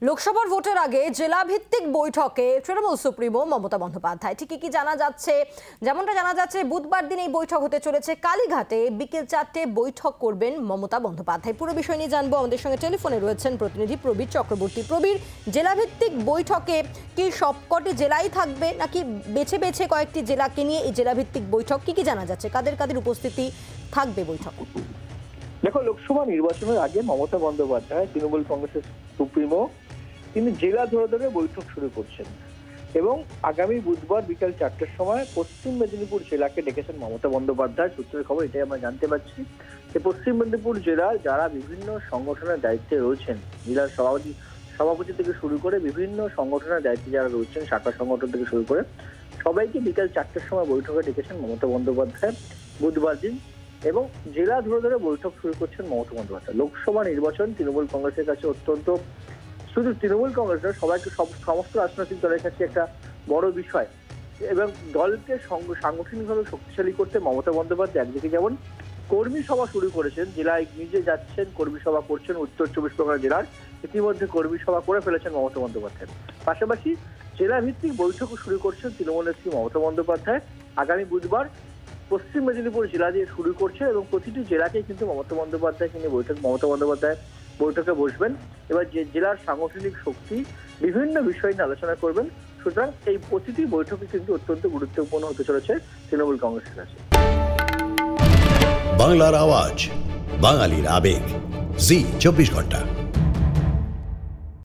লোকসভার ভোটের আগে জেলাভিত্তিক বৈঠকে তৃণমূল সুপ্রিমো মমতা বন্দ্যোপাধ্যায় ঠিক কি জানা যাচ্ছে, যেমনটা জানা যাচ্ছে বুধবার দিন এই বৈঠক হতে চলেছে কালীঘাটে। বিকেল 4টে বৈঠক করবেন মমতা বন্দ্যোপাধ্যায়। পুরো বিষয় নিয়ে জানবো। আমাদের সঙ্গে টেলিফোনে রয়েছেন প্রতিনিধি প্রবীর চক্রবর্তী। প্রবীর, জেলাভিত্তিক বৈঠকে কি সবকটি জেলাই থাকবে নাকি বেছে বেছে কয়েকটি জেলাকে নিয়ে এই জেলাভিত্তিক বৈঠক, কি জানা যাচ্ছে, কাদের কাদের উপস্থিতি থাকবে বৈঠকে? দেখো, লোকসভা নির্বাচনের আগে মমতা বন্দ্যোপাধ্যায় তৃণমূল কংগ্রেসের সুপ্রিমো তিনি জেলা ধরে ধরে বৈঠক শুরু করছেন এবং আগামী বুধবার বিকাল 4টার সময় পশ্চিম মেদিনীপুর জেলাকে ডেকেছেন মমতা বন্দ্যোপাধ্যায়। সূত্রের খবর এটাই আমরা জানতে পারছি যে পশ্চিম মেদিনীপুর জেলার যারা বিভিন্ন সংগঠনের দায়িত্বে রয়েছেন, জেলার সভাপতি থেকে শুরু করে বিভিন্ন সংগঠনের দায়িত্বে যারা রয়েছেন, শাখা সংগঠন থেকে শুরু করে সবাইকে বিকাল 4টার সময় বৈঠকে ডেকেছেন মমতা বন্দ্যোপাধ্যায় বুধবার দিন এবং জেলা ধরে ধরে বৈঠক শুরু করছেন মমতা বন্দ্যোপাধ্যায়। লোকসভা নির্বাচন তৃণমূল কংগ্রেসের কাছে অত্যন্ত, শুধু তৃণমূল কংগ্রেস নয়, সবাইকে সমস্ত রাজনৈতিক দলের কাছে একটা বড় বিষয় এবং দলকে সাংগঠনিকভাবে শক্তিশালী করতে মমতা বন্দ্যোপাধ্যায় একদিকে যেমন কর্মী সভা শুরু করেছেন, জেলায় নিজে যাচ্ছেন, কর্মী সভা করছেন। উত্তর 24 পরগনা জেলার ইতিমধ্যে কর্মী সভা করে ফেলেছেন মমতা বন্দ্যোপাধ্যায়। পাশাপাশি জেলা ভিত্তিক বৈঠকও শুরু করছেন তৃণমূল নেত্রী মমতা বন্দ্যোপাধ্যায়। আগামী বুধবার পশ্চিম মেদিনীপুর জেলা দিয়ে শুরু করছে এবং প্রতিটি জেলাকেই কিন্তু মমতা বন্দ্যোপাধ্যায় বৈঠকে বসবেন। এবার যে জেলার সাংগঠনিক শক্তি বিভিন্ন বিষয় নিয়ে আলোচনা করবেন। সুতরাং এই প্রতিটি বৈঠকে কিন্তু অত্যন্ত গুরুত্বপূর্ণ হতে চলেছে তৃণমূল কংগ্রেসের কাছে। বাংলার আওয়াজ, বাঙালির আবেগ, জি 24 ঘন্টা।